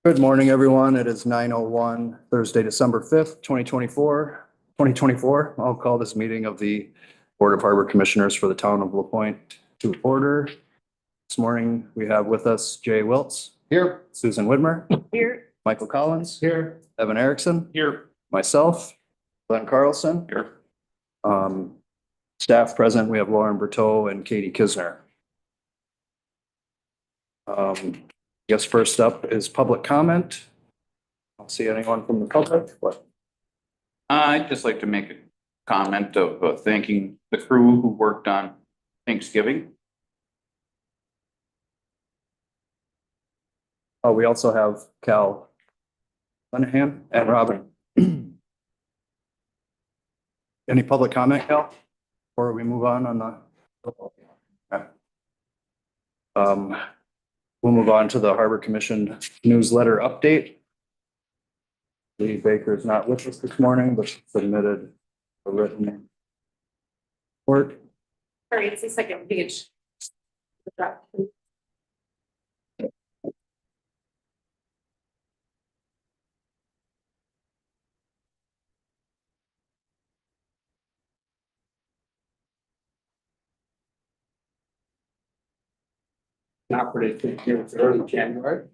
Good morning, everyone. It is 9:01, Thursday, December 5th, 2024. I'll call this meeting of the Board of Harbor Commissioners for the town of LaPointe to order. This morning, we have with us Jay Wiltz. Here. Susan Widmer. Here. Michael Collins. Here. Evan Erickson. Here. Myself, Glenn Carlson. Here. Staff present, we have Lauren Berteau and Katie Kisner. Guess first up is public comment. I don't see anyone from the public, but I'd just like to make a comment of thanking the crew who worked on Thanksgiving. we also have Cal Lenahan and Robin. Any public comment, Cal? Before we move on the. Okay. We'll move on to the Harbor Commission newsletter update. Lee Baker is not with us this morning, but submitted a written report. Sorry, it's the second page. Not predicted here, it's early January.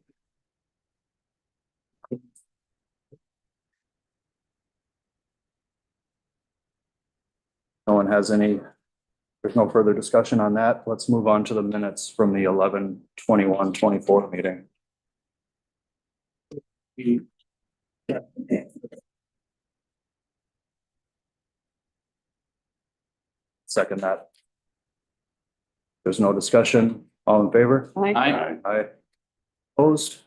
No one has any, there's no further discussion on that. Let's move on to the minutes from the 11/21/24 meeting. Second that. There's no discussion. All in favor? Aye. Aye. Opposed?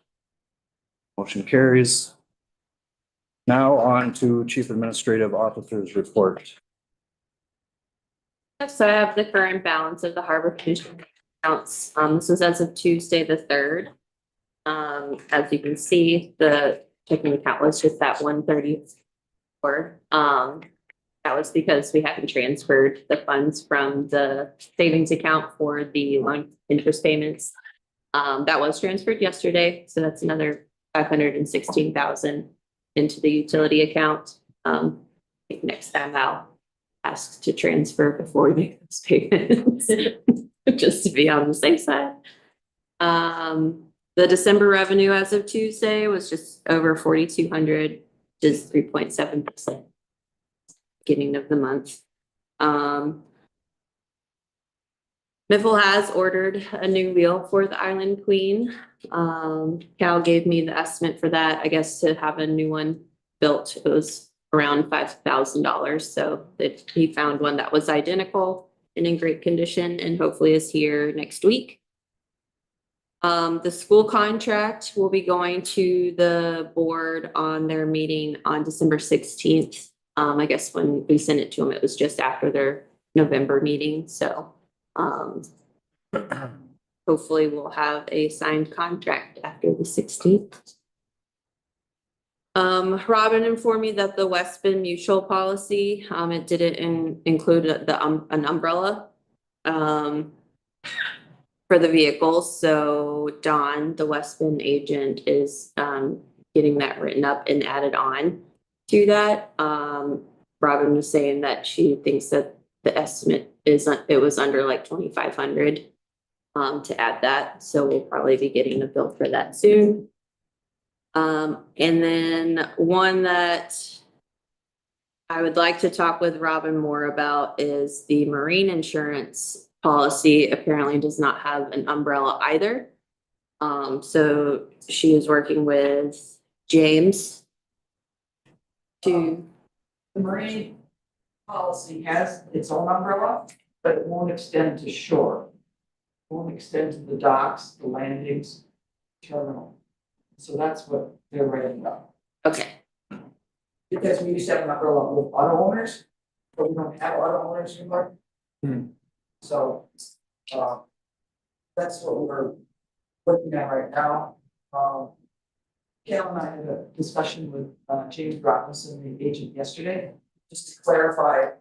Motion carries. Now on to Chief Administrative Officer's report. So I have the current balance of the Harbor Commission accounts. This is as of Tuesday, the 3rd. As you can see, the checking account was just at 134. That was because we hadn't transferred the funds from the savings account for the loan interest payments. That was transferred yesterday, so that's another 516,000 into the utility account. I think next time I'll ask to transfer before we make those payments, just to be on the safe side. The December revenue as of Tuesday was just over 4,200, which is 3.7%. Beginning of the month. Miffle has ordered a new wheel for the Island Queen. Cal gave me the estimate for that. I guess to have a new one built, it was around $5,000. So that he found one that was identical and in great condition and hopefully is here next week. The school contract will be going to the board on their meeting on December 16th. I guess when we sent it to them, it was just after their November meeting. So hopefully we'll have a signed contract after the 16th. Robin informed me that the West Bend Mutual policy, it didn't include an umbrella for the vehicles. So Don, the West Bend agent, is getting that written up and added on to that. Robin was saying that she thinks that the estimate it was under like 2,500 to add that. So we'll probably be getting a bill for that soon. And then one that I would like to talk with Robin more about is the marine insurance policy apparently does not have an umbrella either. So she is working with James to. The marine policy has its own umbrella, but it won't extend to shore. It won't extend to the docks, the landings, terminal. So that's what they're writing up. Okay. Because we used to have an umbrella with auto owners, but we don't have auto owners anymore. So, that's what we're working on right now. Cal and I had a discussion with James Robinson, the agent, yesterday, just to clarify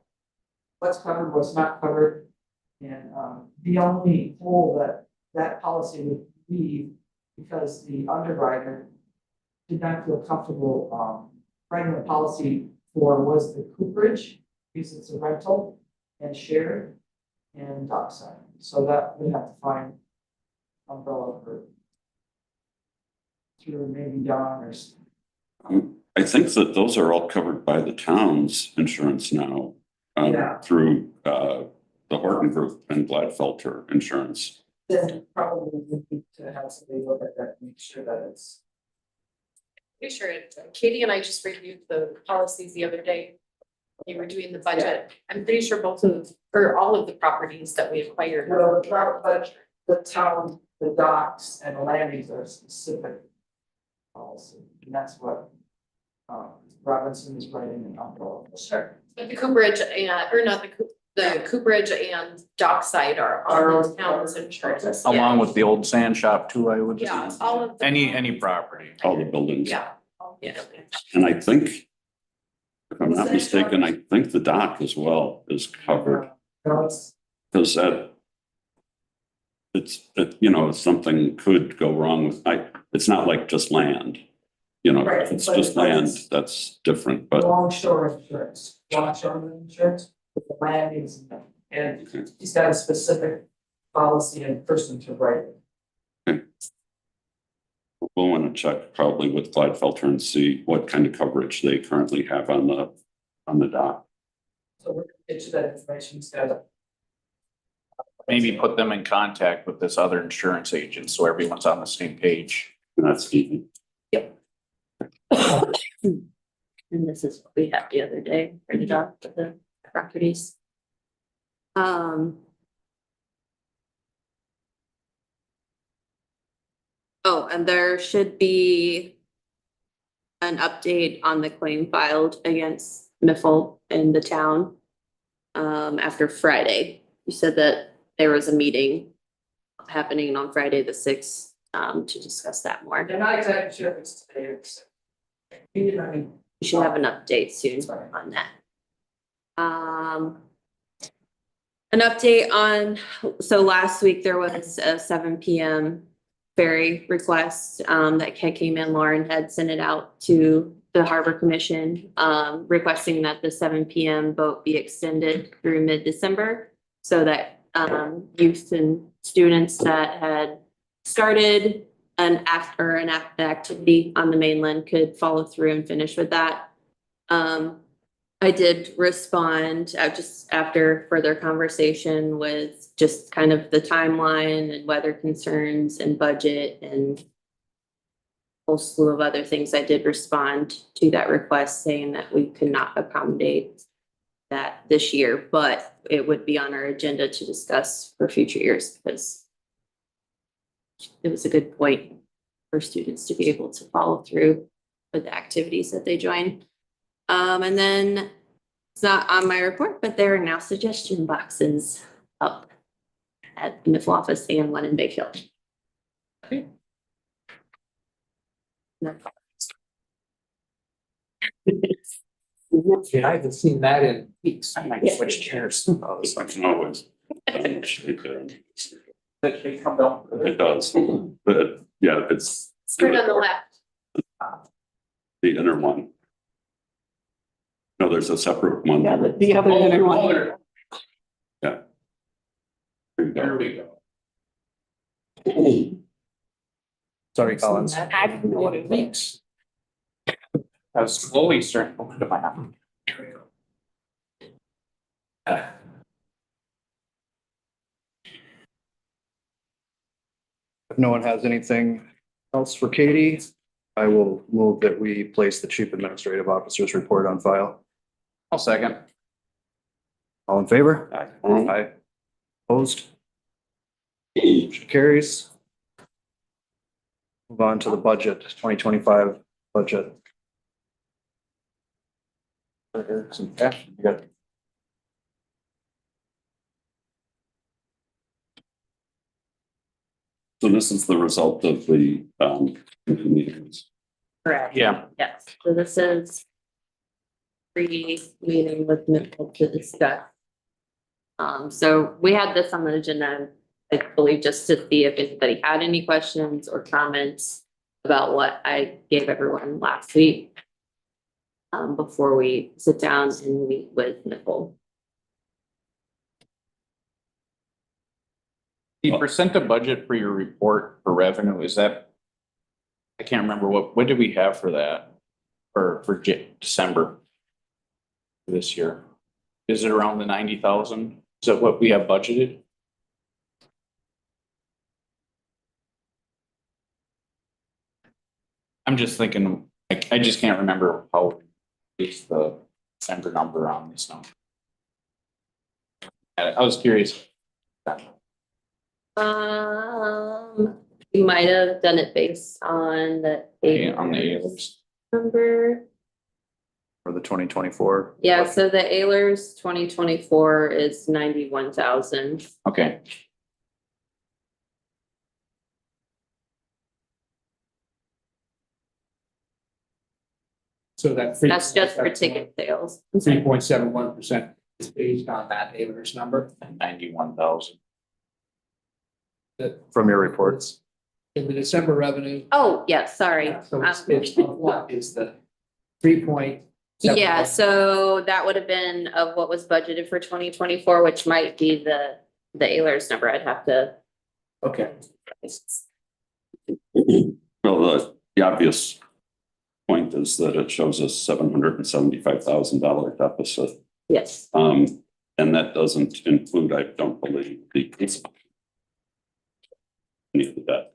what's covered, what's not covered. And the only hole that policy would leave, because the underwriter did not feel comfortable, writing a policy for was the cooperage, because it's a rental and shared and dockside. So that we have to find umbrella for through maybe Don or I think that those are all covered by the town's insurance now. Yeah. Through the Horton Group and Gladfelter Insurance. then probably we need to have somebody look at that, and make sure that it's. Pretty sure Katie and I just reviewed the policies the other day. We were doing the budget. I'm pretty sure both of, or all of the properties that we acquired. Well, but the town, the docks and the landings are specific policy, and that's what Robinson is writing in umbrella. Sure. But the Cooperage and, or not the Cooperage and Dockside are on the town's insurance. Along with the old sand shop too, I would. Yeah, all of the. Any property. All the buildings. Yeah. Yeah. And I think, if I'm not mistaken, I think the dock as well is covered, No, it's, because if something could go wrong with, it's not like just land. Right, If it's but just land, it's- that's different, but longshore insurance, with the landings, and he's got a specific policy and person to write it. we'll want to check probably with Gladfelter and see what kind of coverage they currently have on the dock. So we're gonna get you that information, he's got it. Maybe put them in contact with this other insurance agent so everyone's on the same page. And that's easy. And this is what we had the other day, printed off for the properties. Oh, and there should be an update on the claim filed against Miffle in the town after Friday. You said that there was a meeting happening on Friday the 6th to discuss that more. They're not exactly sure if it's today or it's. We should have an update soon on that. An update on, so last week there was a 7 PM ferry request that came in. Lauren had sent it out to the Harbor Commission requesting that the 7 PM boat be extended through mid-December so that youth and students that had started an activity on the mainland could follow through and finish with that. I did respond just after further conversation with just kind of the timeline and weather concerns and budget and a whole slew of other things. I did respond to that request saying that we could not accommodate that this year, but it would be on our agenda to discuss for future years because it was a good point for students to be able to follow through with the activities that they join. And then it's not on my report, but there are now suggestion boxes up at the Miffle office and one in Bayfield. Yeah, I haven't seen that in weeks. I might switch chairs. I can always. It They come down. does, but yeah, it's Straight on the left. the inner one. No, there's a separate one. Yeah, the other inner one. There you go. There we go. Sorry, Collins. I didn't know what it was. I was slowly starting to open to my mouth. There we go. If no one has anything else for Katie, I will move that we place the chief administrative officer's report on file. I'll second. All in favor? Aye. Aye. Opposed? Motion carries. Move on to the budget, 2025 budget. Some cash, you got. So this is the result of the meetings. Correct. Yeah. Yes, so this is pre-meeting with Miffle to discuss. So we had this on the agenda, I believe, just to see if anybody had any questions or comments. about what I gave everyone last week. Before we sit down and meet with Nicole. The percent of budget for your report for revenue, is that? I can't remember what did we have for that? For December? This year? Is it around the 90,000? Is that what we have budgeted? I'm just thinking, I just can't remember how is the December number on this number. I was curious. We might have done it based on the. Yeah, on the Ayers. Number. For the 2024. Yeah, so the Ayers 2024 is 91,000. Okay, So that. That's just for ticket sales. 3.71% is based on that Ayers number. 91,000. From your reports. In the December revenue. Oh, yeah, sorry. So it's what is the 3.71? Yeah, so that would have been of what was budgeted for 2024, which might be the Ayers number. I'd have to. Okay. Well, the obvious point is that it shows a $775,000 deficit. Yes. And that doesn't include, I don't believe, the any of the debt.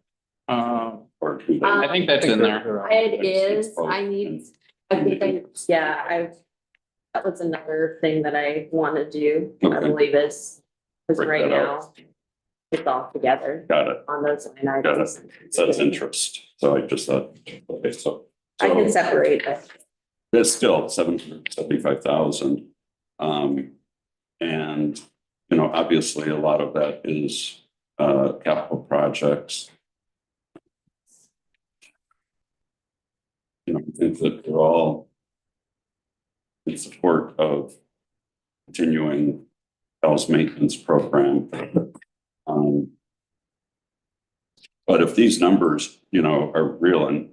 Or do they? I think that's in there. It is, I need, I think that was another thing that I want to do, I Okay. believe is, because Break right that now, it's all together Got it. on those line Got items. it. That's interest. So I just thought, okay, so. I can separate it. It's still $775,000. And, you know, obviously a lot of that is capital projects. You know, I think that they're all in support of continuing Bell's maintenance program. But if these numbers, you know, are real, and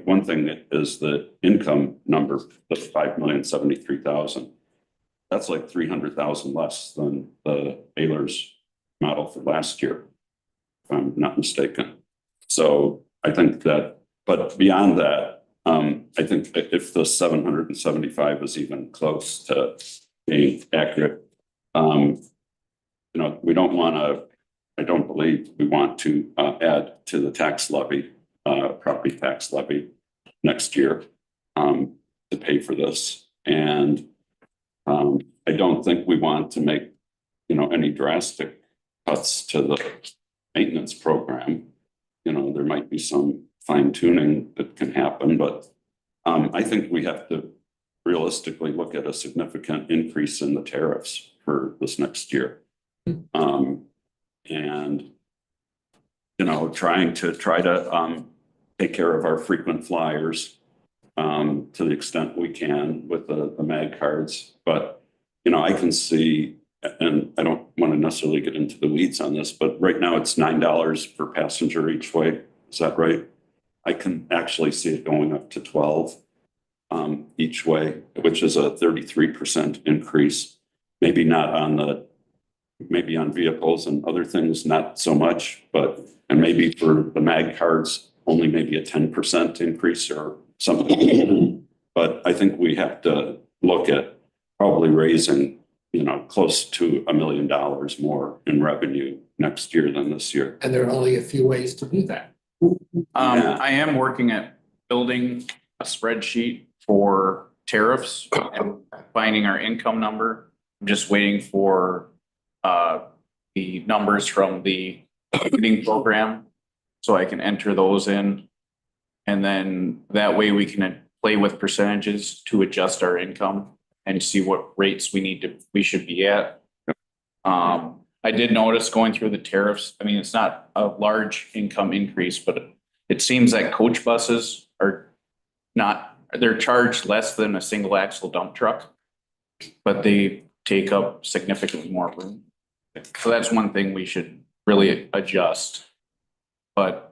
one thing is the income number, the 5,073,000. That's like 300,000 less than the Ayers model for last year, if I'm not mistaken. So I think that, but beyond that, I think if the 775 is even close to being accurate, you know, we don't want to. I don't believe we want to add to the tax levy, property tax levy next year to pay for this. And I don't think we want to make, you know, any drastic cuts to the maintenance program. You know, there might be some fine tuning that can happen, but I think we have to realistically look at a significant increase in the tariffs for this next year. And, you know, try to take care of our frequent flyers to the extent we can with the MAG cards. But, you know, I can see, and I don't want to necessarily get into the weeds on this, but right now it's $9 per passenger each way. Is that right? I can actually see it going up to 12 each way, which is a 33% increase. Maybe not on the maybe on vehicles and other things, not so much, but, and maybe for the MAG cards, only maybe a 10% increase or something. But I think we have to look at probably raising, you know, close to $1 million more in revenue next year than this year. And there are only a few ways to do that. I am working at building a spreadsheet for tariffs and finding our income number. I'm just waiting for the numbers from the marketing program so I can enter those in. And then that way we can play with percentages to adjust our income and see what rates we should be at. I did notice going through the tariffs, I mean, it's not a large income increase, but it seems that coach buses are they're charged less than a single axle dump truck, but they take up significantly more room. So that's one thing we should really adjust. But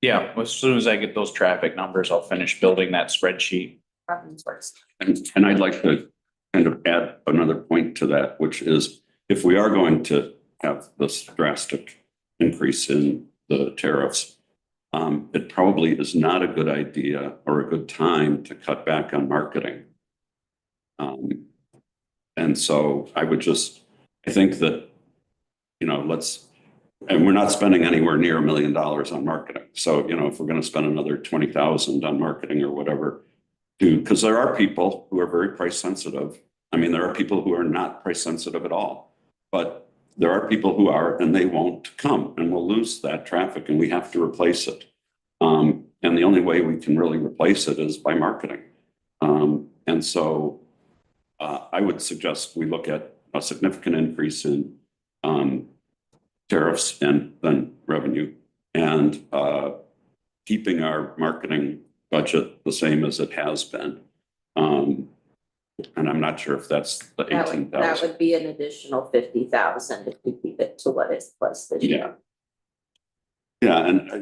Yeah, as soon as I get those traffic numbers, I'll finish building that spreadsheet. Preference works. And I'd like to kind of add another point to that, which is if we are going to have this drastic increase in the tariffs, it probably is not a good idea or a good time to cut back on marketing. And so I think that, and we're not spending anywhere near $1 million on marketing. So, if we're going to spend another 20,000 on marketing or whatever, because there are people who are very price sensitive. I mean, there are people who are not price sensitive at all, but there are people who are, and they won't come, and we'll lose that traffic and we have to replace it. And the only way we can really replace it is by marketing. And so I would suggest we look at a significant increase in tariffs and then revenue, and keeping our marketing budget the same as it has been. And I'm not sure if that's the That 18,000. would be an additional 50,000 if we keep it to what is plus this year. Yeah, and I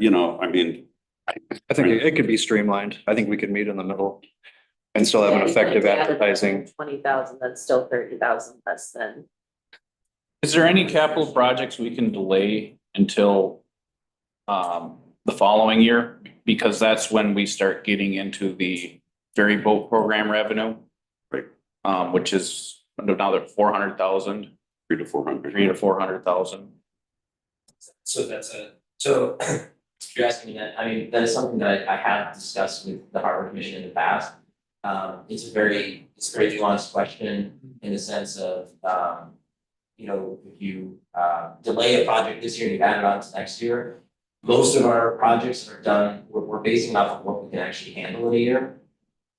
mean, I think it could be streamlined. I think we could meet in the middle and still have an effective advertising. 20,000, that's still 30,000 less than. Is there any capital projects we can delay until the following year? Because that's when we start getting into the ferry boat program revenue. Right. Which is another 400,000, 300 to 400. 300 to 400,000. So if you're asking me that, I mean, that is something that I have discussed with the Harbor Commission in the past. It's a very nuanced question in the sense of, if you delay a project this year and you add it on to next year, most of our projects are done, we're basing off of what we can actually handle in a year.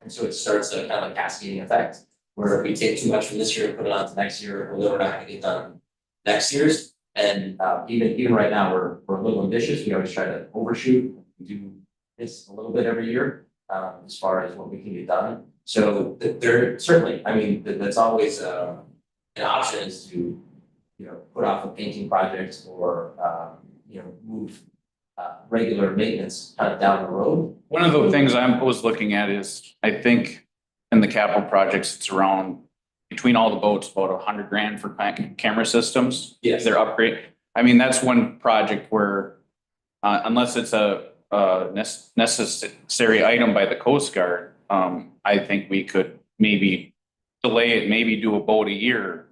And so it starts a kind of a cascading effect, where if we take too much from this year and put it on to next year, we're not gonna get done next year's. And even right now, we're a little ambitious. We always try to overshoot. We do this a little bit every year, as far as what we can get done. So there certainly, I mean, that's always an option, is to, put off a painting project or, move regular maintenance kind of down the road. One of the things I was looking at is, I think in the capital projects, it's around between all the boats, about $100,000 for camera systems. Yes. Their upgrade. I mean, that's one project where, unless it's a necessary item by the Coast Guard, I think we could maybe delay it, maybe do a boat a year.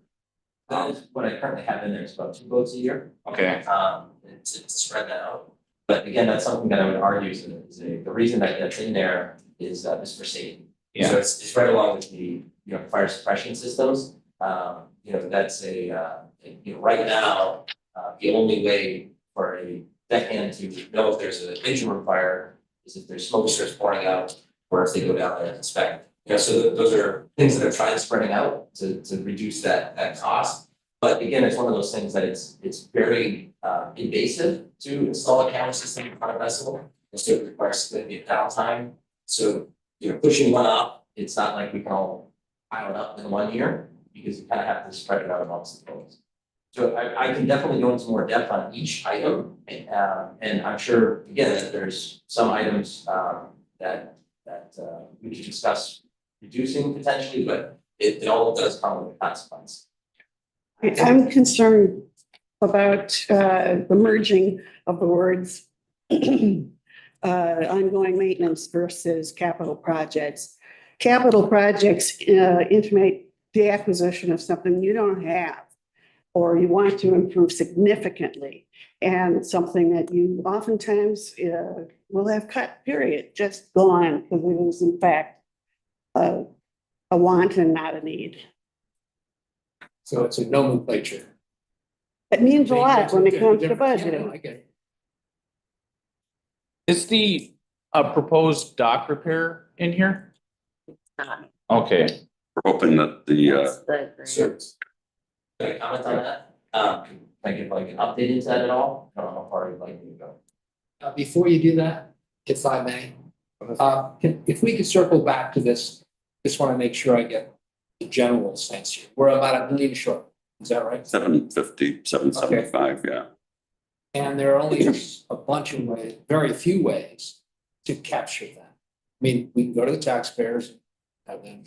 That is what I currently have in there, is about 2 boats a year. Okay. To spread that out. But again, that's something that I would argue is the reason that that's in there is just for safety. Yeah. So it's right along with the, fire suppression systems. That's right now, the only way for a deckhand to know if there's an engine room fire is if there's smoke starts pouring out, or if they go down there and inspect. So those are things that are trying spreading out to reduce that cost. But again, it's one of those things that it's very invasive to install a camera system on a vessel. And so it requires significant downtime. So, pushing one up, it's not like we can all pile it up in 1 year, because you kind of have to spread it out amongst the boats. So I can definitely go into more depth on each item. And I'm sure, again, that there's some items that we could discuss reducing potentially, but it all does come with a consequence. I'm concerned about the merging of the words ongoing maintenance versus capital projects. Capital projects intimate the acquisition of something you don't have, or you want to improve significantly, and something that you oftentimes will have cut, period, just gone, because it is in fact a want and not a need. So it's a nomenclature. It means a lot when it comes to Yeah, budgeting. I get it. Is the proposed dock repair in here? Not. Okay. We're hoping that the, That's the grant. So, can I comment on that? Can I give like an update into that at all? I don't know how far you'd like me to go. Before you do that, if I may, if we could circle back to this, just want to make sure I get the general sense here. We're about $1 million short. Is that right? 750, 775, yeah. And there are only a bunch of ways, very few ways to capture that. I mean, we can go to the taxpayers, have them.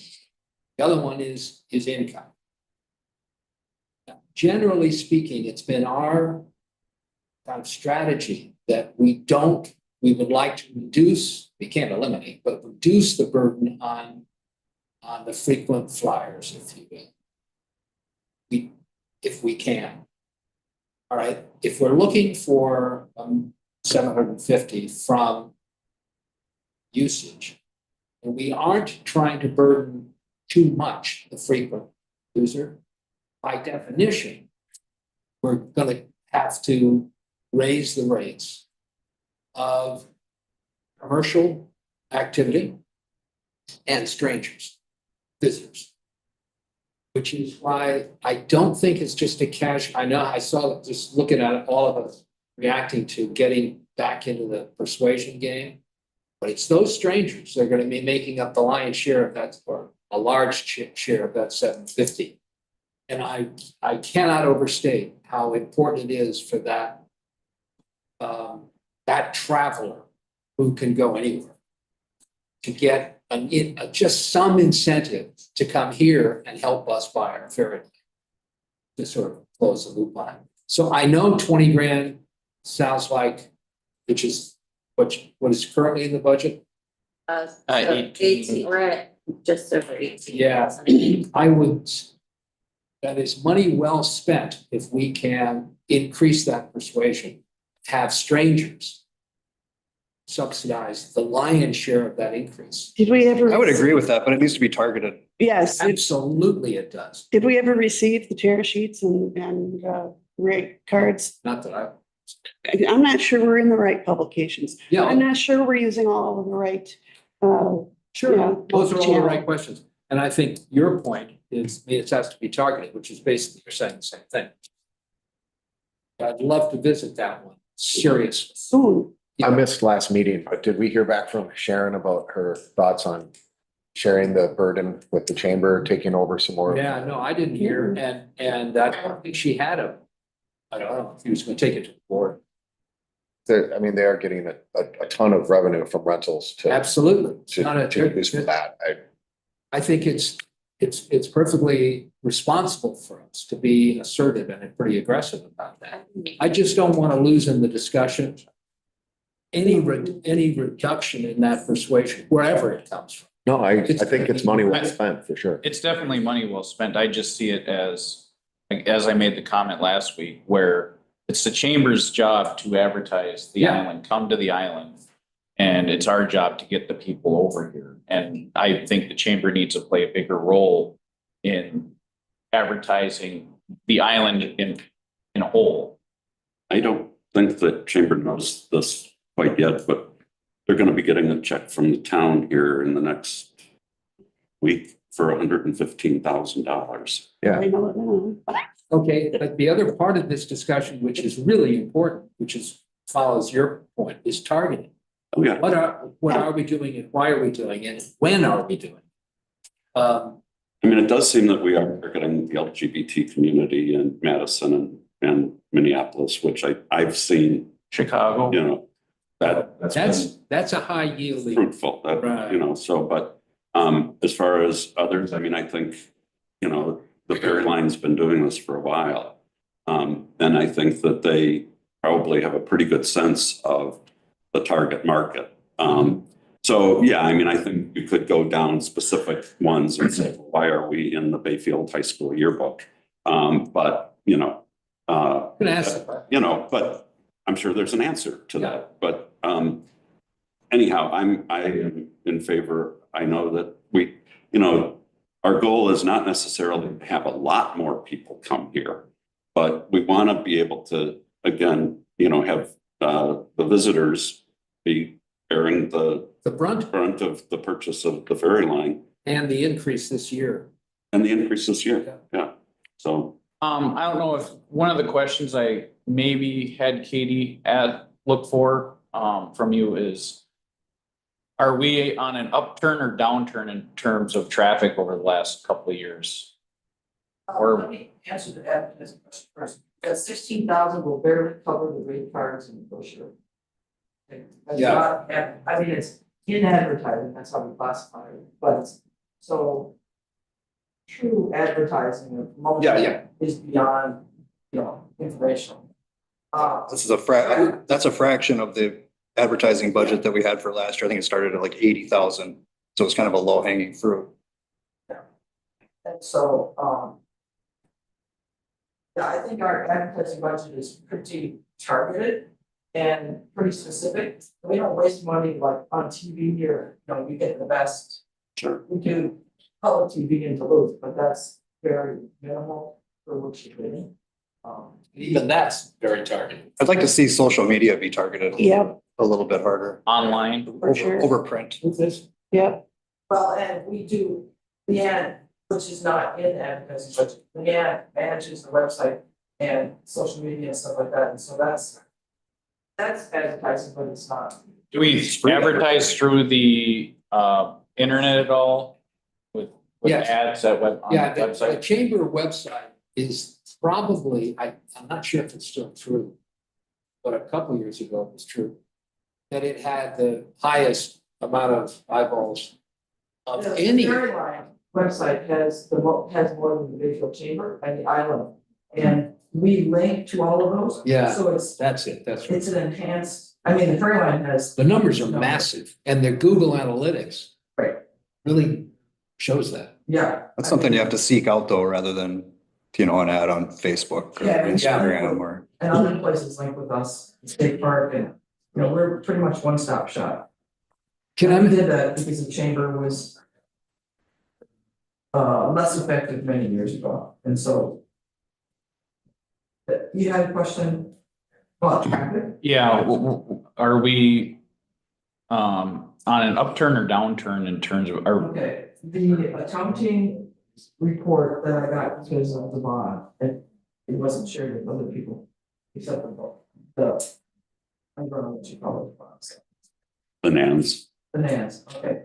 The other one is income. Now, generally speaking, it's been our kind of strategy that we would like to reduce, we can't eliminate, but reduce the burden on the frequent flyers, if you will. If we can. All right, if we're looking for 750 from usage, and we aren't trying to burden too much the frequent user, by definition, we're gonna have to raise the rates of commercial activity and strangers, visitors. Which is why I don't think it's just a cash, I know I saw, just looking at it, all of us reacting to getting back into the persuasion game. But it's those strangers that are gonna be making up the lion's share of that, or a large share of that 750. And I cannot overstate how important it is for that that traveler who can go anywhere to get just some incentive to come here and help us buy our ferry to sort of close the loop on it. So I know 20 grand sounds like, which is what is currently in the budget. So 18. 18, we're at just over 18. Yeah. I would, that is money well spent if we can increase that persuasion, have strangers subsidize the lion's share of that increase. Did we ever? I would agree with that, but it needs to be targeted. Yes. Absolutely it does. Did we ever receive the tear sheets and rate cards? Not that I, I'm not sure we're in the right publications. I'm yeah, not sure we're using all of the right, yeah, sure, those are all the channel. right questions. And I think your point is, it has to be targeted, which is basically you're saying the same thing. I'd love to visit that one, seriously. Soon. I missed last meeting, but did we hear back from Sharon about her thoughts on sharing the burden with the chamber, taking over some more? Yeah, no, I didn't hear, and I don't think she had I don't know if he was gonna take it to the board. I mean, they are getting a ton of revenue from rentals to Absolutely. It's not a- to use for that. I think it's perfectly responsible for us to be assertive and pretty aggressive about that. I just don't want to lose in the discussion any reduction in that persuasion, wherever it comes from. No, I think it's money well spent for sure. It's definitely money well spent. I just see it as, like, as I made the comment last week, where it's the chamber's job to advertise the Yeah. island, come to the island. And it's our job to get the people over here. And I think the chamber needs to play a bigger role in advertising the island in a whole. I don't think the chamber knows this quite yet, but they're gonna be getting a check from the town here in the next week for $115,000. I know it now. Okay, but the other part of this discussion, which is really important, follows your point, is targeting. Oh, yeah. What are we doing and why are we doing it? When are we doing it? I mean, it does seem that we are targeting the LGBT community in Madison and Minneapolis, which I've seen, Chicago. you know, That's a high yielding. fruitful, that, Right. you know, so, but as far as others, I mean, I think, you know, the ferry line's been doing this for a while. And I think that they probably have a pretty good sense of the target market. So, yeah, I mean, I think you could go down specific ones and say, why are we in the Bayfield High School yearbook? But, you know, I'm gonna ask the you know, but I'm sure there's an answer to that. But anyhow, I am in favor. I know that we, you know, our goal is not necessarily to have a lot more people come here, but we want to be able to, again, you know, have the visitors be bearing the brunt of the purchase of the ferry line and the increase this year. and the increase this year. Yeah. So. I don't know if one of the questions I maybe had Katie look for from you is, are we on an upturn or downturn in terms of traffic over the last couple of years? Or- Let me answer that question first. that 16,000 will barely cover the rate cards and brochure. That's Yeah. not, I mean, it's in advertising, that's how we classify it, but it's, so. True advertising or promotion Yeah. is beyond, informational. This is that's a fraction of the advertising budget that we had for last year. I think it started at like 80,000. So it's kind of a low hanging fruit. And so, yeah, I think our advertising budget is pretty targeted and pretty specific. We don't waste money like on TV here, we get the best. Sure. We do public TV in Duluth, but that's very minimal for what you're getting. Even that's very targeted. I'd like to see social media be targeted Yep, a little bit harder. Online. for sure. Over print. With this, Yep, Well, and we do, Leanne, which is not in advertising, but Leanne manages the website and social media and stuff like that, and so that's advertising, but it's not. Do we advertise through the internet at all? With Yes. ads at on the yeah, the website? chamber website is probably, I'm not sure if it's still true. But a couple years ago it was true. That it had the highest amount of eyeballs of The any. Fairy Line website has has more than the visual chamber and the island, and we link to all of those. Yeah. So it's That's it, that's right. it's an enhanced, I mean, the Fairy Line has, The numbers are massive and their Google Analytics. Right. Really shows that. yeah. That's something you have to seek out though, rather than, an ad on Facebook or Yeah, Instagram or. And other places link with us, State Park, and, we're pretty much one-stop shop. Can We I, did that because the chamber was less effective many years ago, and so. You had a question about traffic? Yeah, are we on an upturn or downturn in terms of, Okay, the accounting report that I got because of the bond, it wasn't shared with other people. Except for the, I don't know what you call it, bonds. Bananas. Finance, okay.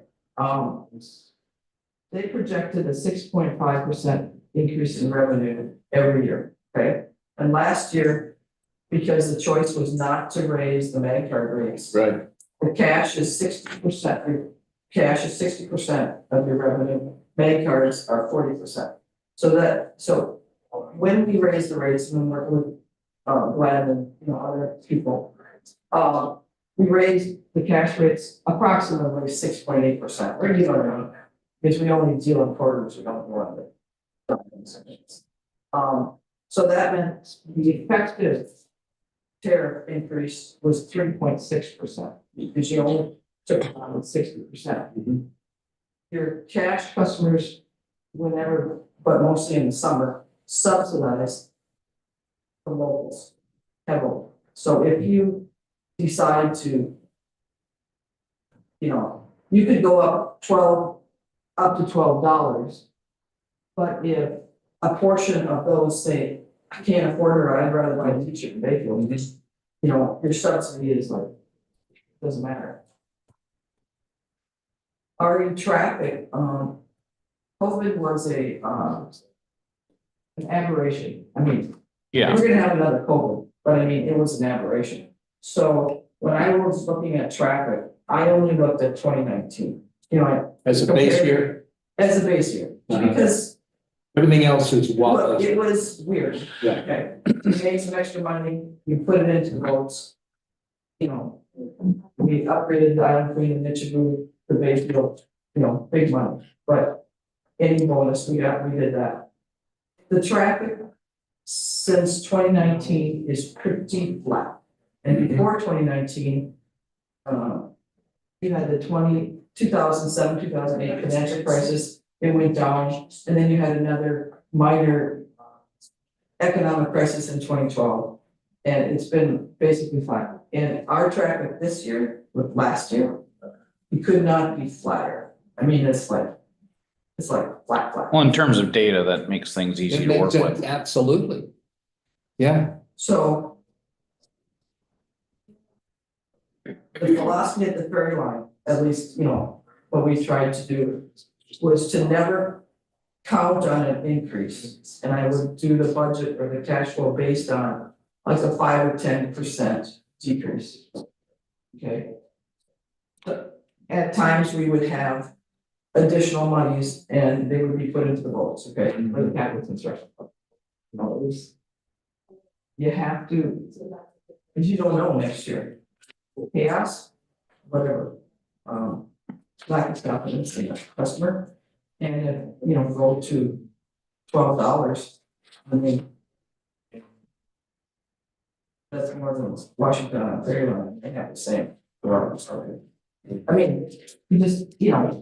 They projected a 6.5% increase in revenue every year, okay? And last year, because the choice was not to raise the mag card rates. right, The cash is 60%, cash is 60% of your revenue, mag cards are 40%. So when we raise the rates, when we're with Glenn and other people, we raised the cash rates approximately 6.8%. We're dealing on, because we only deal in quarters, we don't go on the. So that meant the effective tariff increase was 3.6%, because you only took on 60%. Your cash customers, whenever, but mostly in the summer, subsidize the locals heavily. So if you decide to, you could go up to $12. But if a portion of those say, I can't afford it, or I'd rather buy a t-shirt in Bayfield, your subsidy is like, doesn't matter. Our traffic, COVID was an aberration. I mean, yeah, we're gonna have another COVID, but I mean, it was an aberration. So when I was looking at traffic, I only looked at 2019, as a base year, as a base year, Uh-huh. because everything else is well, wild. it was weird. Yeah. Okay, you made some extra money, you put it into the roads. We upgraded the Island Queen and Mitchell to Bayfield, big money, but any bonus we did that. The traffic since 2019 is pretty flat. And before 2019, you had the 2007, 2008 financial crisis, it went down, and then you had another minor economic crisis in 2012. And it's been basically flat. And our traffic this year with last year, it could not be flatter. I mean, it's like flat. well, in terms of data, that makes things easy It to work makes it- with. Absolutely. Yeah, So the philosophy at the Ferry Line, at least, what we tried to do was to never count on an increase, and I would do the budget or the cash flow based on like a 5 or 10% decrease. Okay? But at times, we would have additional monies and they would be put into the votes, okay, for the capital construction. You know, at least you have to, because you don't know next year. Chaos, whatever, lack of confidence in the customer. And if, you know, go to $12, I mean, that's more than Washington on Fairline, they have the same. I mean, you just, you know,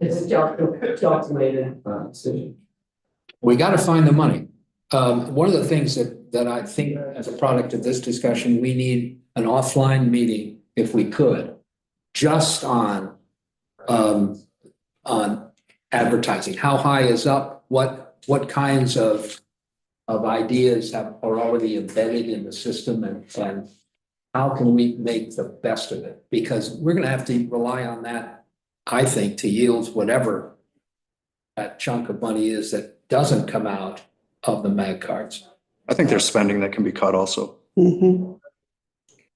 it's a calculated decision. We gotta find the money. One of the things that I think as a product of this discussion, we need an offline meeting, if we could, just on advertising. How high is up? What kinds of ideas are already embedded in the system, and how can we make the best of it? Because we're gonna have to rely on that, I think, to yield whatever that chunk of money is that doesn't come out of the mag cards. I think there's spending that can be cut also. Mhm.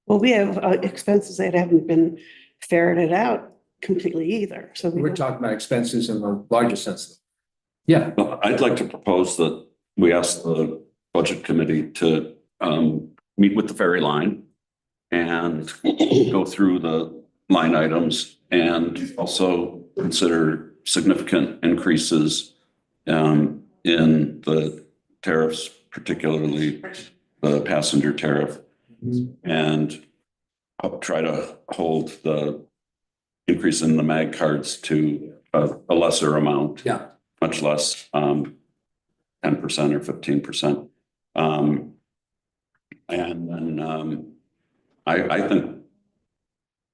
Well, we have expenses that haven't been ferreted out completely either, so. We're talking about expenses in the largest sense. Yeah, Well, I'd like to propose that we ask the budget committee to meet with the ferry line and go through the line items and also consider significant increases in the tariffs, particularly the passenger tariff, and try to hold the increase in the mag cards to a lesser amount. Yeah. Much less, 10% or 15%. And then I think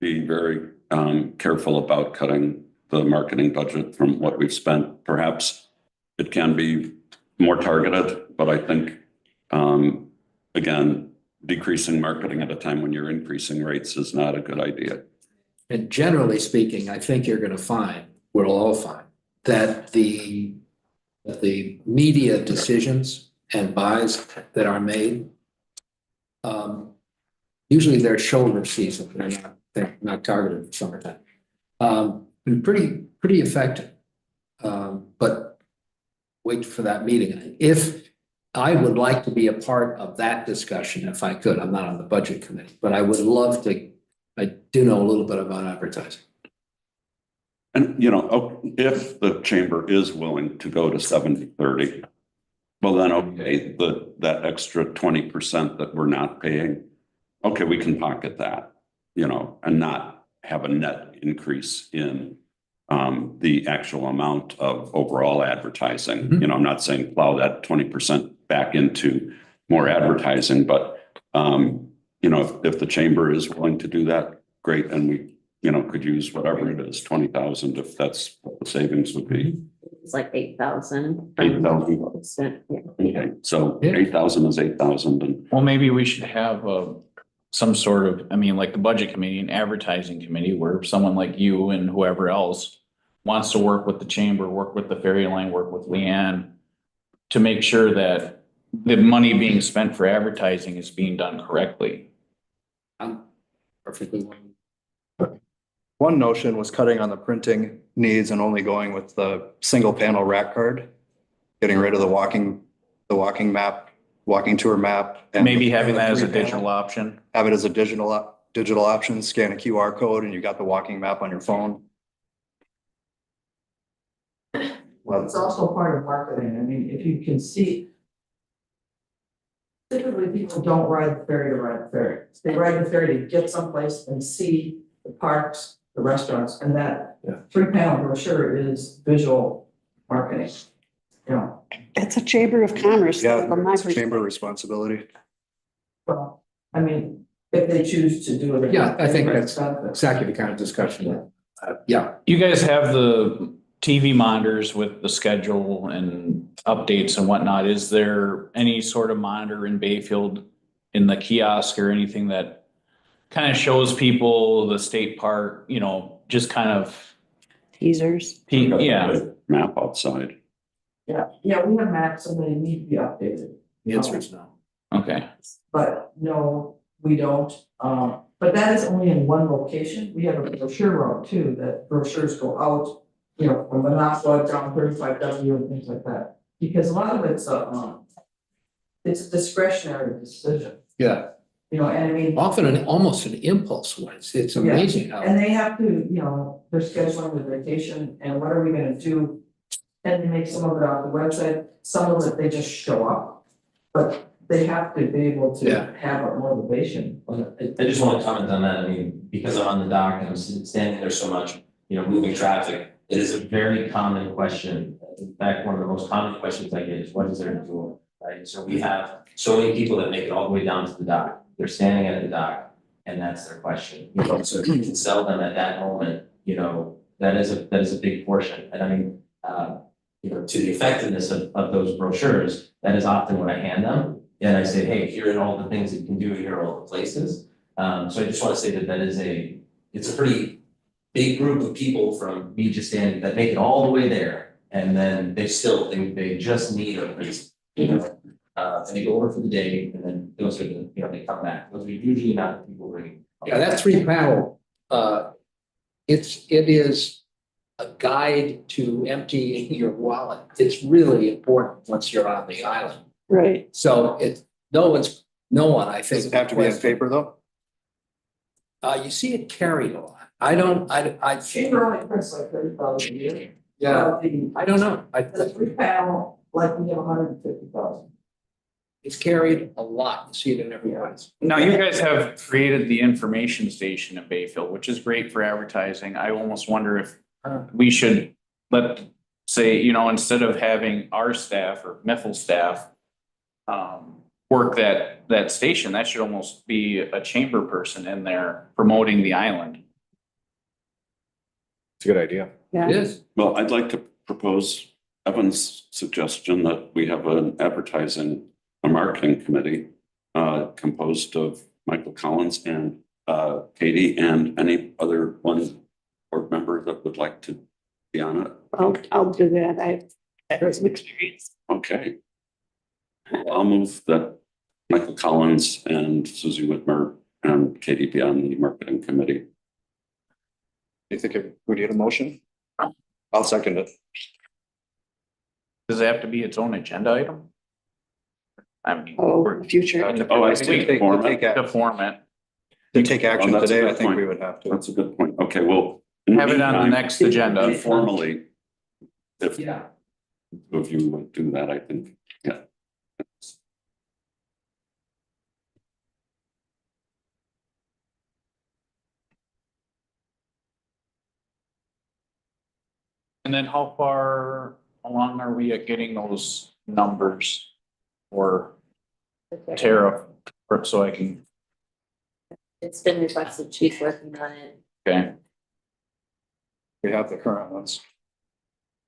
be very careful about cutting the marketing budget from what we've spent. Perhaps it can be more targeted, but I think, again, decreasing marketing at a time when you're increasing rates is not a good idea. and generally speaking, I think you're gonna find, we'll all find, that the media decisions and buys that are made, usually they're shoulder season, they're not targeted for summertime. Been pretty effective. But wait for that meeting. If I would like to be a part of that discussion, if I could, I'm not on the budget committee, but I would love to, I do know a little bit about advertising. And, you know, if the chamber is willing to go to 70-30, well, then, okay, that extra 20% that we're not paying, okay, we can pocket that, you know, and not have a net increase in the actual amount of overall advertising. Mhm. You know, I'm not saying plow that 20% back into more advertising, but, you know, if the chamber is willing to do that, great, and we, you know, could use whatever it is, 20,000, if that's what the savings would be. It's like 8,000. 8,000. Yeah. Okay, so Yeah. 8,000 is 8,000, and Well, maybe we should have some sort of, I mean, like the budget committee and advertising committee where someone like you and whoever else wants to work with the chamber, work with the ferry line, work with Leanne to make sure that the money being spent for advertising is being done correctly. I'm perfectly willing. One notion was cutting on the printing needs and only going with the single panel rack card. Getting rid of the walking map, walking tour map. and- Maybe having that as a and the 3 digital panel. option. Have it as a digital option, scan a QR code and you got the walking map on your phone. Well, it's also part of marketing. I mean, if you can see. Typically, people don't ride the ferry to ride the ferry. They ride the ferry to get someplace and see the parks, the restaurants, and that Yeah. 3-panel brochure is visual marketing. You know, That's a Chamber of Commerce. Yeah, from my it's a chamber perspective. responsibility. well, I mean, if they choose to do it. Yeah, I think that's expensive. exactly the kind of discussion. Yeah, You guys have the TV monitors with the schedule and updates and whatnot. Is there any sort of monitor in Bayfield in the kiosk or anything that kind of shows people the state park, you know, just kind of, Teasers. we've got yeah. the map outside. Yeah, we have maps and they need to be updated, The answer is no. Okay, but no, we don't. But that is only in one location. We have a brochure route too, that brochures go out, you know, from Monaco down 35W and things like that. Because a lot of it's a discretionary decision, Yeah, you know, and I mean. often almost an impulse one. It's amazing how. And they have to, you know, they're scheduling the vacation and what are we gonna do? And they make some of it on the website, some of it they just show up. But they have to be able Yeah. to have a motivation. I just want to comment on that, I mean, because I'm on the dock and I'm standing there so much, you know, moving traffic. It is a very common question, in fact, one of the most common questions I get is, what is there to do? Right, so we have so many people that make it all the way down to the dock, they're standing at the dock, and that's their question. You know, so if you can sell them at that moment, you know, that is a big portion, and I mean, you know, to the effectiveness of those brochures, that is often what I hand them. And I say, hey, here are all the things that you can do, here are all the places. So I just want to say that it's a pretty big group of people from me just standing that make it all the way there. And then they just need a place, you know, and they go over for the day and then those are the, you know, they come back. Those are usually not the people bringing. Yeah, that 3-panel, it is a guide to emptying your wallet. It's really important once you're on the island. Right. So no one, I think. Does it have to be in paper though? You see it carried a lot. I Chamber only prints like 30,000 a year. yeah, The I don't know. the 3-panel, like we have 150,000. It's carried a lot. You see it in every place. now you guys have created the information station in Bayfield, which is great for advertising. I almost wonder if we should say, you know, instead of having our staff or Miffle staff work that station, that should almost be a chamber person in there promoting the island. It's a good idea. Yeah. It is. Well, I'd like to propose Evan's suggestion that we have a marketing committee composed of Michael Collins and Katie and any other one board member that would like to be on it. I'll do that. I have some experience. Okay. Well, I'll move that Michael Collins and Susie Whitmer and Katie be on the marketing committee. Do you think we need a motion? I'll second it. Does it have to be its own agenda item? I mean, Oh, future. Oh, I To see. take- Format. the format, To take action Oh, that's a today, good I think point. we would have to. That's a good point. Okay, well. in have it on the meantime, next agenda. Informally, if Yeah. two of you would do that, I think, yeah. And then how far along are we at getting those numbers for tariff, so I can, It's been requested, she's working on it. okay. We have the current ones.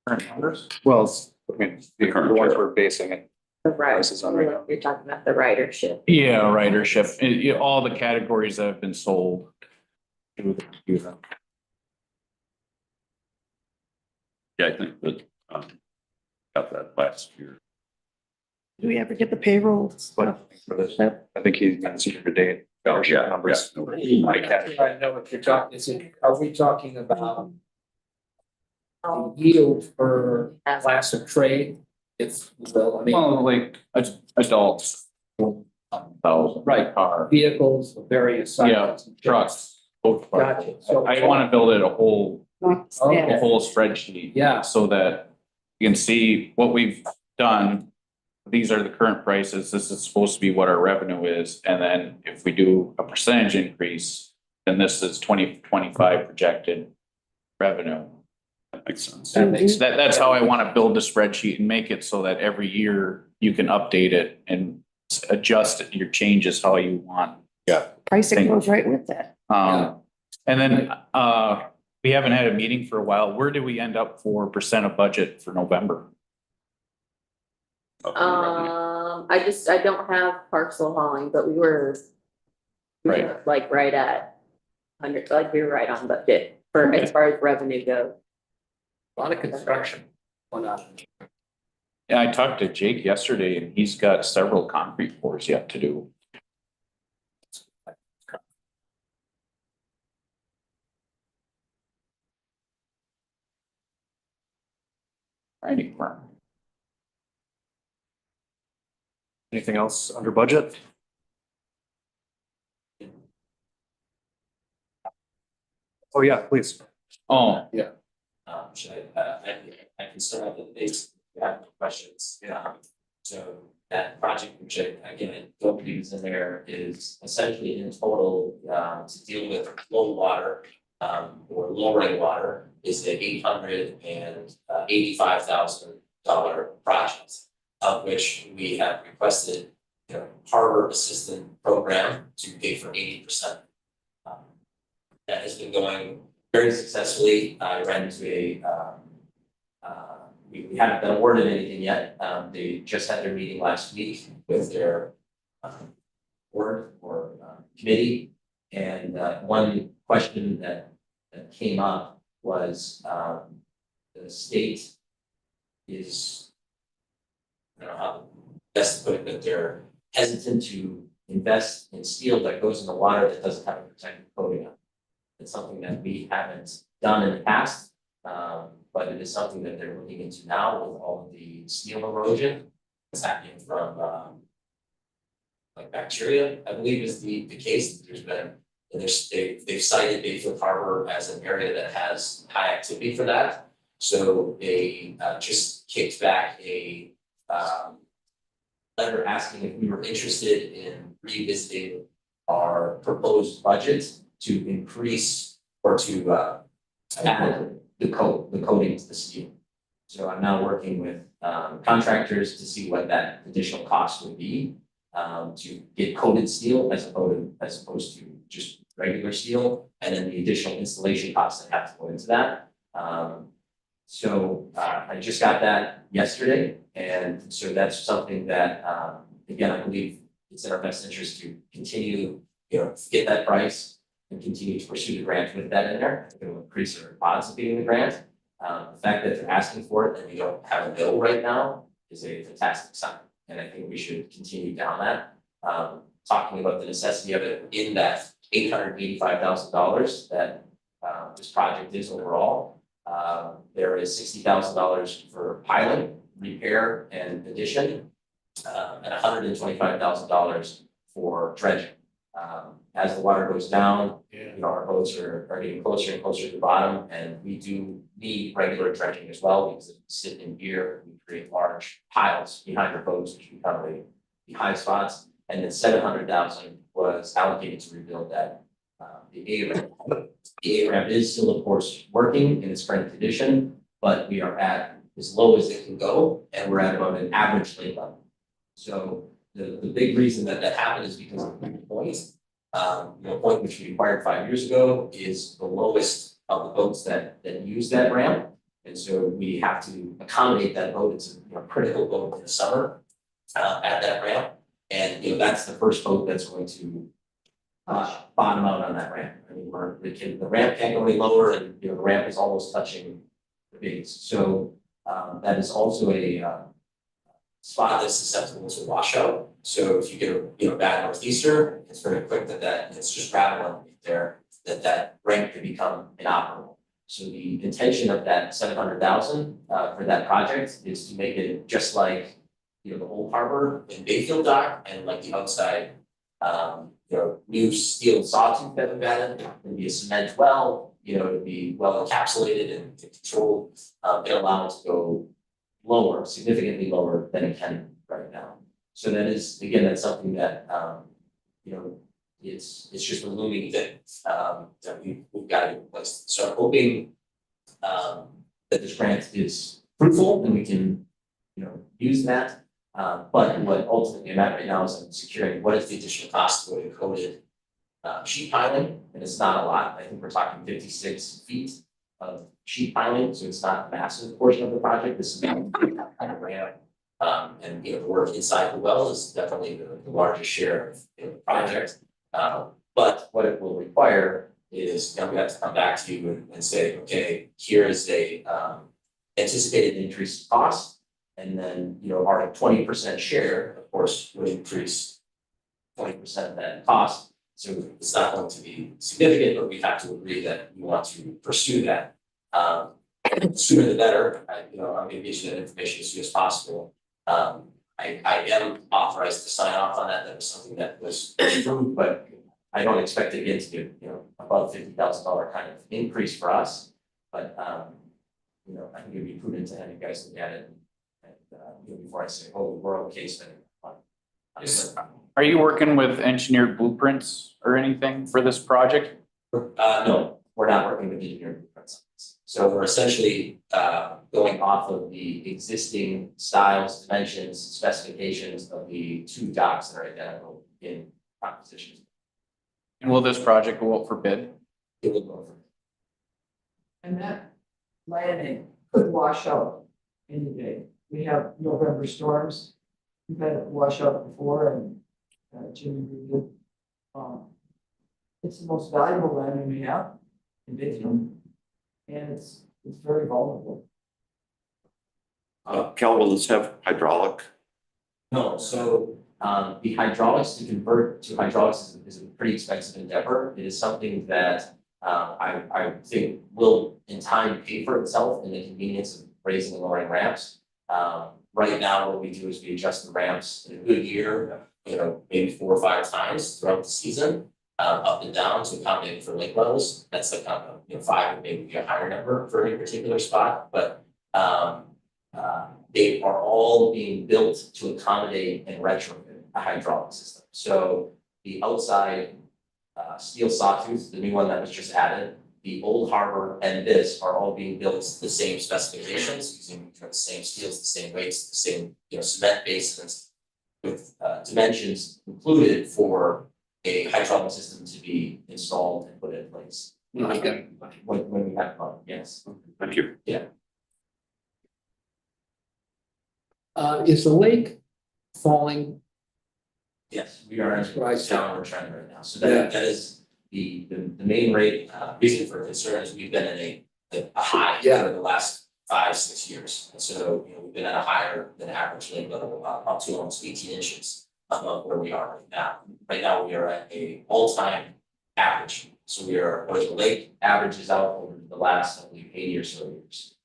Current numbers? Well, I mean, the current ones tariff. we're basing it. The right, Prices on right now. you're talking about the ridership. Yeah, ridership, all the categories that have been sold through the computer. Yeah, I think that, got that last year. Do we ever get the payroll stuff? For this, I think he means year to date. Oh, yeah, Numbers. yeah. I know what you're talking, are we talking about the yield per class of trade? If, well, I mean, Well, like adults. Thousand. Right. Car, vehicles of various sizes. yeah, trucks. both parts. Gotcha. So I wanna build it a whole Yeah. spreadsheet. Yeah. So that you can see what we've done. These are the current prices. This is supposed to be what our revenue is. And then if we do a percentage increase, then this is 2025 projected revenue. That makes sense. That's how I want to build the spreadsheet and make it so that every year you can update it and adjust your changes how you want. Pricing goes right with that. And then, we haven't had a meeting for a while. Where do we end up for percent of budget for November? I don't have parcel hauling, but we were Right. like right at 100, like we were right on budget for as far as revenue goes. a lot of construction going on. Yeah, I talked to Jake yesterday and he's got several concrete pours yet to do. Writing firm. Anything else under budget? Oh, yeah, please. Oh, Should I can start out with these, if you have any questions. So that project, which again, don't use in there, is essentially in total, to deal with low water, or lowering water, is an $885,000 project, of which we have requested, harbor assistant program to pay for 80%. That has been going very successfully. I ran into we haven't been awarded anything yet. They just had their meeting last week with their board or committee. And one question that came up was the state is, I don't know how best to put it, but they're hesitant to invest in steel that goes in the water that doesn't have a protective coating on it. It's something that we haven't done in the past, but it is something that they're looking into now with all of the steel erosion that's happening from like bacteria, I believe is the case. There's been, and they've cited Bayfield Harbor as an area that has high activity for that. So they just kicked back a letter asking if we were interested in revisiting our proposed budget to increase or to add the coating to the steel. So I'm now working with contractors to see what that additional cost would be to get coated steel as opposed to just regular steel, and then the additional installation costs that have to go into that. So I just got that yesterday, and so that's something that again, I believe it's in our best interest to continue, get that price and continue to pursue the grant with that in there. I think it'll increase our odds of getting the grant. The fact that they're asking for it and we don't have a bill right now is a fantastic sign, and I think we should continue down that. Talking about the necessity of it in that $885,000 that this project is overall. There is $60,000 for piling, repair, and addition, and $125,000 for dredging. As the water goes down, our boats are getting closer and closer to the bottom, and we do need regular dredging as well, because if we sit in gear, we create large piles behind our boats, which become the high spots. And then $700,000 was allocated to rebuild that. The A ramp. The A ramp is still, of course, working in its current condition, but we are at as low as it can go, and we're at about an average lake level. So the big reason that happened is because of the point. Point which we acquired 5 years ago is the lowest of the boats that use that ramp. And so we have to accommodate that boat. It's a critical boat in the summer at that ramp. And that's the first boat that's going to bottom out on that ramp. I mean, the ramp can't go any lower, and the ramp is almost touching the base. So that is also a spot that's susceptible to washout. So if you get a bad northeaster, it's very quick that it's just rattling there, that ramp could become inoperable. So the intention of that $700,000 for that project is to make it just like the old harbor in Bayfield Dock, and like the outside new steel sawtooth that we've added, and be a cement well, to be well encapsulated and controlled, and allow it to go lower, significantly lower than it can right now. So that is, again, that's something that it's just a looming thing that we've got to get in place. So I'm hoping that this grant is fruitful and we can use that. But what ultimately I'm at right now is I'm securing what is the additional cost to go to coated sheet piling, and it's not a lot. I think we're talking 56 feet of sheet piling, so it's not a massive portion of the project. This is kind of ramp, and the work inside the well is definitely the largest share of the project. But what it will require is we have to come back to you and say, okay, here is a anticipated increased cost. And then, our 20% share, of course, would increase 20% of that cost. So it's not going to be significant, but we have to agree that we want to pursue that. Sooner the better. I'm going to get you that information as soon as possible. I am authorized to sign off on that. That was something that was approved, but I don't expect it to be, above $50,000 kind of increase for us. But, I think it'd be prudent to have you guys look at it and, before I say, oh, we're okay spending money. Are you working with engineered blueprints or anything for this project? No, we're not working with engineering blueprints. So we're essentially going off of the existing styles, dimensions, specifications of the two docks that are identical in compositions. And will this project go up for bid? It will go for. And that landing could wash out any day. We have November storms. We've had it wash out before and Jimmy reviewed. It's the most valuable landing we have in Bayfield. And it's very vulnerable. Cal, will this have hydraulic? No, so the hydraulics, to convert to hydraulics is a pretty expensive endeavor. It is something that I think will in time pay for itself in the convenience of raising and lowering ramps. Right now, what we do is we adjust the ramps in a good year, maybe 4 or 5 times throughout the season, up and down to accommodate for lake levels. That's like 5 would maybe be a higher number for any particular spot, but they are all being built to accommodate and retrofit a hydraulic system. So the outside steel sawtooth, the new one that was just added, the old harbor and this are all being built to the same specifications, using the same steels, the same weights, the same cement bases, with dimensions included for a hydraulic system to be installed and put in place. When we have fun, yes. Thank you. Is the lake falling? Yes, we are in Right. a downward trend right now, so that is the main rate, reason for concern is we've been in a high for the last 5-6 years. And so, we've been at a higher than average lake level, up to almost 18 inches above where we are right now. Right now, we are at a all-time average. So we are, where the lake averages out over the last, I believe, 80 or so years.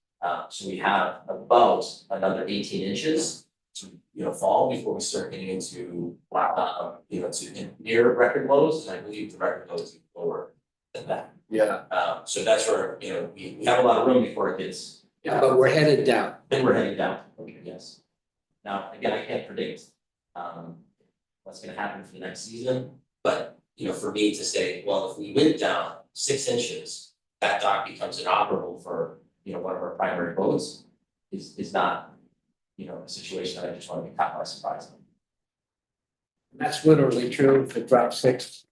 So we have about another 18 inches to, fall before we start getting into, to near record lows. And I believe the record lows is lower than that. Yeah. So that's where, we have a lot of room before it gets. Yeah, but we're headed down. Then we're heading down, yes. Now, again, I can't predict, what's gonna happen for the next season, but, for me to say, well, if we went down 6 inches, that dock becomes inoperable for, one of our primary boats, is not, a situation that I just wanna be caught by surprise on. That's literally true. If it drops 6,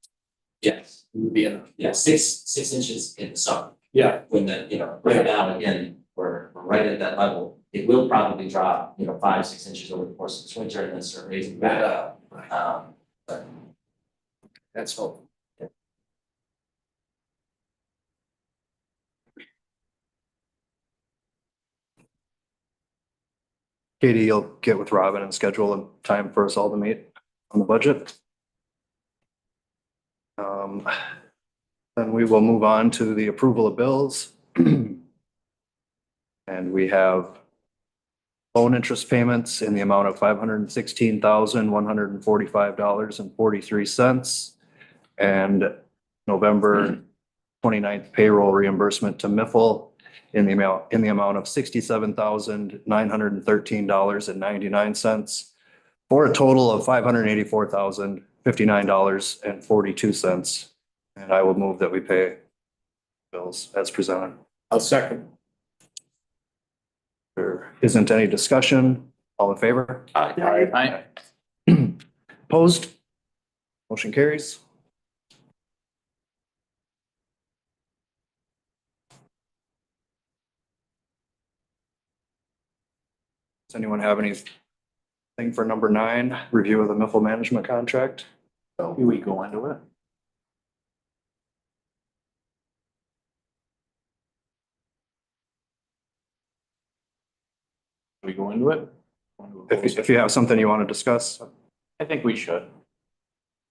Yes, it would be enough. yeah, six inches in the summer. Yeah. When right now, again, we're right at that level. It will probably drop, 5-6 inches over the course of this winter and then start raising back up. But That's hope. Katie, you'll get with Robin and schedule a time for us all to meet on the budget. Then we will move on to the approval of bills. And we have loan interest payments in the amount of $516,145.43 and November 29th payroll reimbursement to Miffle in the amount of $67,913.99 for a total of $584,059.42. And I will move that we pay bills as presented. I'll second. There isn't any discussion. All in favor? Aye. Opposed? Motion carries. Does anyone have anything for number 9, review of the Miffle management contract? Do we go into it? We go into it? if you have something you want to discuss, I think we should.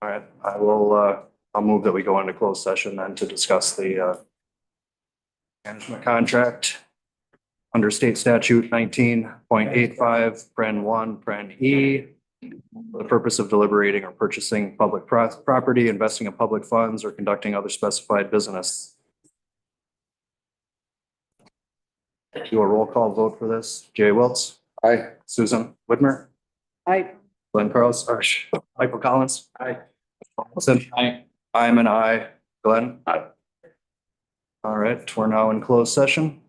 all right, I'll move that we go into closed session then to discuss the management contract under state statute 19.85, paren 1, paren E, for the purpose of deliberating or purchasing public property, investing in public funds, or conducting other specified business. Do a roll call vote for this. Jay Wiltz, Aye. Susan Whitmer, I, Glenn Carlos, or Michael Collins. Aye. Wilson. I'm an aye. Glenn? Aye. All right, we're now in closed session.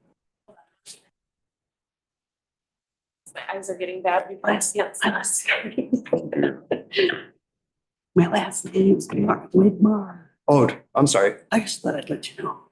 My eyes are getting bad. my last name's Mark Whitmore. Oh, I'm sorry. I just thought I'd let you know.